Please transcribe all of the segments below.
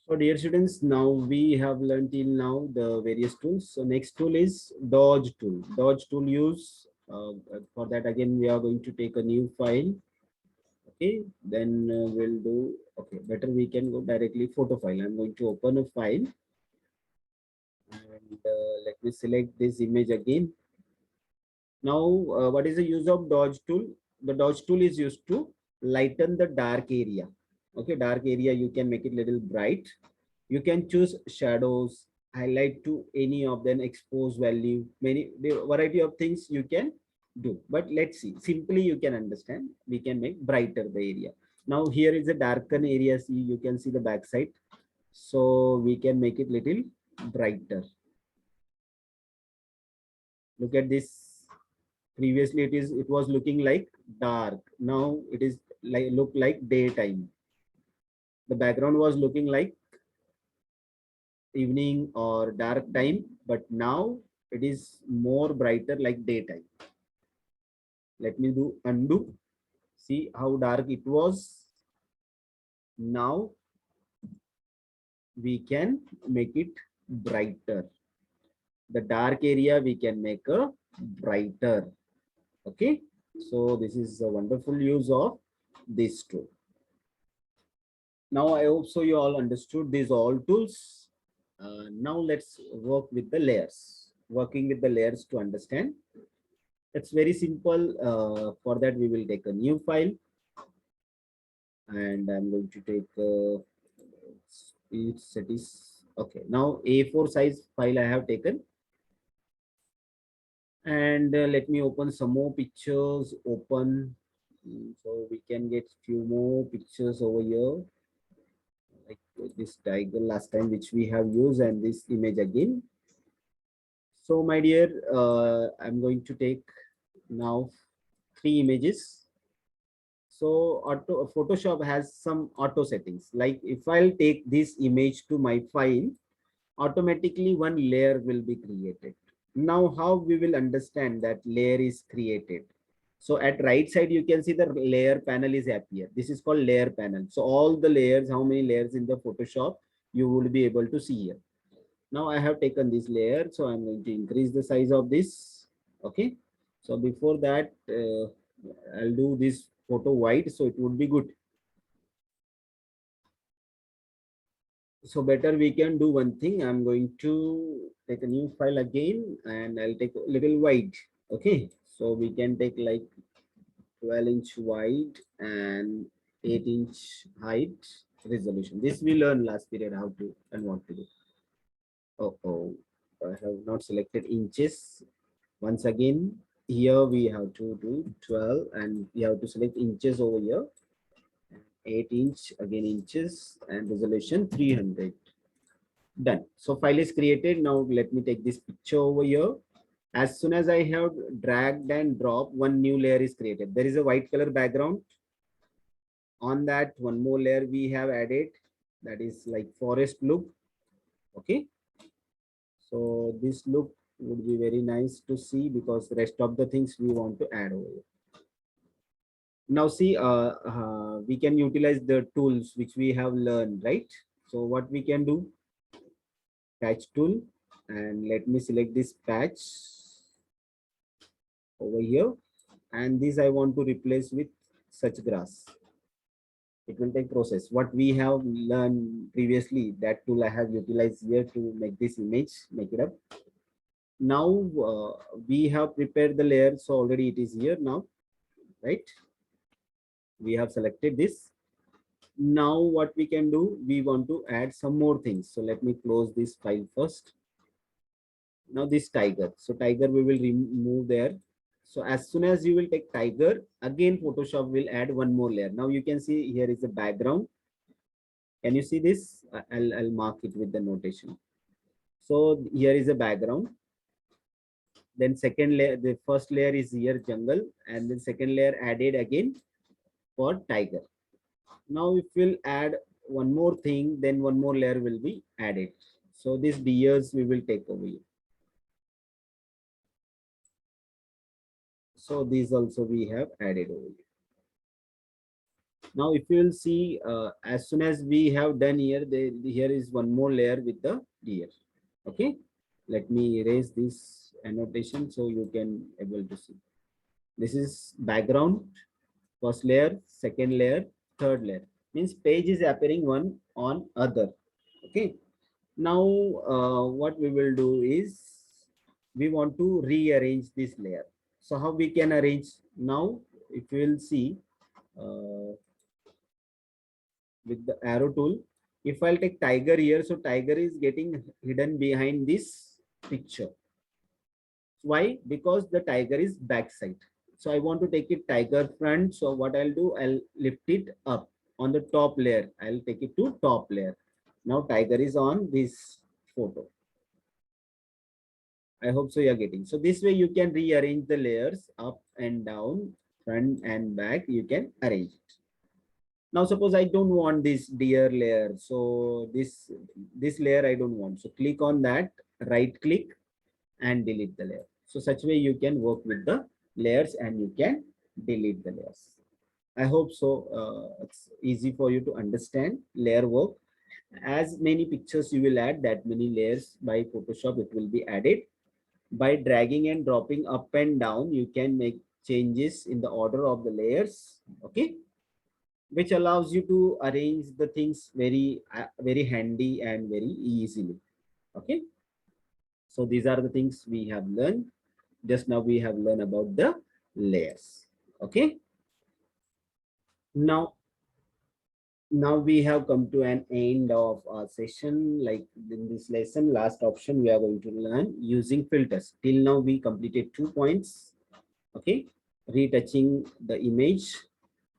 So dear students, now we have learned till now the various tools. So next tool is Dodge tool. Dodge tool use, for that again we are going to take a new file. Okay, then we'll do, okay, better we can go directly photo file. I'm going to open a file and let me select this image again. Now, what is the use of Dodge tool? The Dodge tool is used to lighten the dark area. Okay, dark area, you can make it little bright. You can choose shadows, highlight to any of them, expose value, many the variety of things you can do. But let's see, simply you can understand, we can make brighter the area. Now here is a darken area, see, you can see the backside. So we can make it little brighter. Look at this. Previously it was looking like dark. Now it is like look like daytime. The background was looking like evening or dark time, but now it is more brighter like daytime. Let me do undo. See how dark it was. Now we can make it brighter. The dark area we can make a brighter. Okay, so this is a wonderful use of this tool. Now I hope so you all understood these all tools. Now let's work with the layers. Working with the layers to understand. It's very simple. For that we will take a new file and I'm going to take it is okay. Now A4 size file I have taken and let me open some more pictures. Open. So we can get few more pictures over here, like this tiger last time which we have used and this image again. So my dear, I'm going to take now 3 images. So Photoshop has some auto settings. Like if I'll take this image to my file, automatically one layer will be created. Now how we will understand that layer is created? So at right side, you can see the layer panel is appear. This is called layer panel. So all the layers, how many layers in the Photoshop, you will be able to see here. Now I have taken this layer. So I'm going to increase the size of this. Okay. So before that, I'll do this photo white. So it would be good. So better we can do one thing. I'm going to take a new file again and I'll take a little wide. Okay. So we can take like 12-inch wide and 8-inch height resolution. This we learned last period how to and what to do. Oh, I have not selected inches. Once again, here we have to do 12 and we have to select inches over here. 8-inch, again inches and resolution 300. Done. So file is created. Now let me take this picture over here. As soon as I have dragged and dropped, one new layer is created. There is a white color background. On that, one more layer we have added, that is like forest look. Okay, so this look would be very nice to see because the rest of the things we want to add over here. Now see, we can utilize the tools which we have learned, right? So what we can do, patch tool, and let me select this patch over here, and this I want to replace with such grass. It will take process. What we have learned previously, that tool I have utilized here to make this image, make it up. Now we have prepared the layer, so already it is here now, right? We have selected this. Now what we can do, we want to add some more things. So let me close this file first. Now this tiger. So tiger we will remove there. So as soon as you will take tiger, again Photoshop will add one more layer. Now you can see here is the background. Can you see this? I'll mark it with the notation. So here is a background. Then second layer, the first layer is here jungle, and then second layer added again for tiger. Now if we'll add one more thing, then one more layer will be added. So these deers we will take over here. So these also we have added over here. Now if you will see, as soon as we have done here, here is one more layer with the deer. Okay, let me erase this annotation so you can able to see. This is background, first layer, second layer, third layer. Means page is appearing one on other. Okay, now what we will do is we want to rearrange this layer. So how we can arrange? Now if you will see, uh, with the arrow tool, if I'll take tiger here, so tiger is getting hidden behind this picture. Why? Because the tiger is backside. So I want to take it tiger front. So what I'll do, I'll lift it up on the top layer. I'll take it to top layer. Now tiger is on this photo. I hope so you're getting. So this way you can rearrange the layers up and down, front and back. You can arrange it. Now suppose I don't want this deer layer. So this layer I don't want. So click on that, right click and delete the layer. So such way you can work with the layers and you can delete the layers. I hope so. It's easy for you to understand layer work. As many pictures you will add, that many layers by Photoshop it will be added. By dragging and dropping up and down, you can make changes in the order of the layers. Okay, which allows you to arrange the things very handy and very easily. Okay, so these are the things we have learned. Just now we have learned about the layers. Okay, now we have come to an end of our session. Like in this lesson, last option we are going to learn using filters. Till now we completed 2 points. Okay, retouching the image.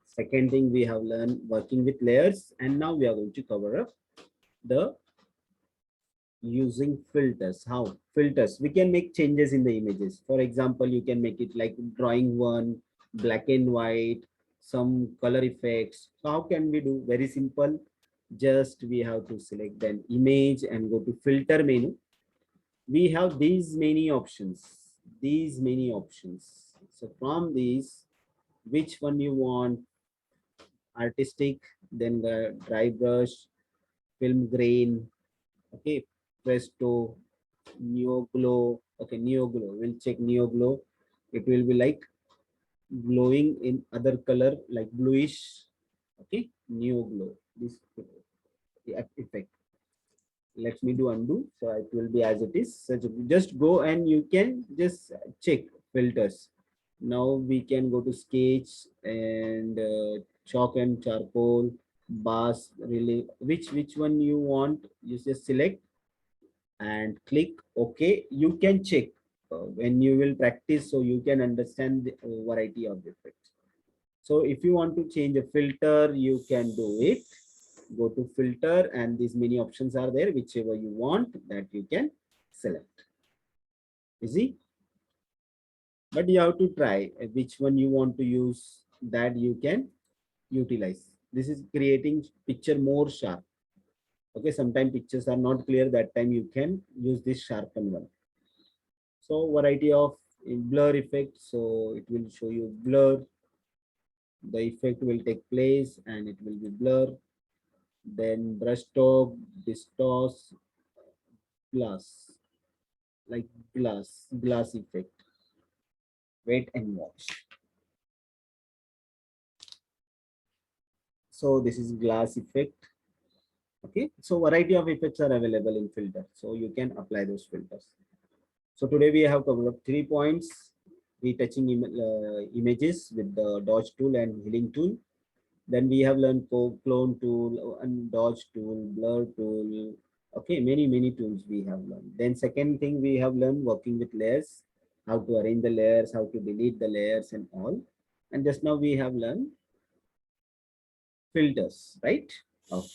Second thing we have learned working with layers, and now we are going to cover up the using filters. How filters we can make changes in the images. For example, you can make it like drawing one, black and white, some color effects. So how can we do? Very simple. Just we have to select an image and go to filter menu. We have these many options. So from these, which one you want? Artistic, then the dry brush, film grain, okay, presto, neo glow. Okay, neo glow, we'll check neo glow. It will be like glowing in other color like bluish. Okay, neo glow, this effect. Let me do undo, so it will be as it is. So just go and you can just check filters. Now we can go to sketch and chalk and charcoal, bars, really which one you want. You just select and click OK. You can check when you will practice, so you can understand the variety of effects. So if you want to change a filter, you can do it. Go to filter and these many options are there. Whichever you want, that you can select. Easy, but you have to try which one you want to use, that you can utilize. This is creating picture more sharp. Okay, sometimes pictures are not clear, that time you can use this sharpen one. So variety of blur effect, so it will show you blur. The effect will take place and it will be blur. Then brush stroke, distort, glass, like glass effect. Wait and watch. So this is glass effect. Okay, so variety of effects are available in filter, so you can apply those filters. So today we have covered up 3 points: retouching images with the dodge tool and healing tool. Then we have learned clone tool and dodge tool, blur tool. Okay, many tools we have learned. Then second thing we have learned working with layers, how to arrange the layers, how to delete the layers and all. And just now we have learned filters, right? Okay.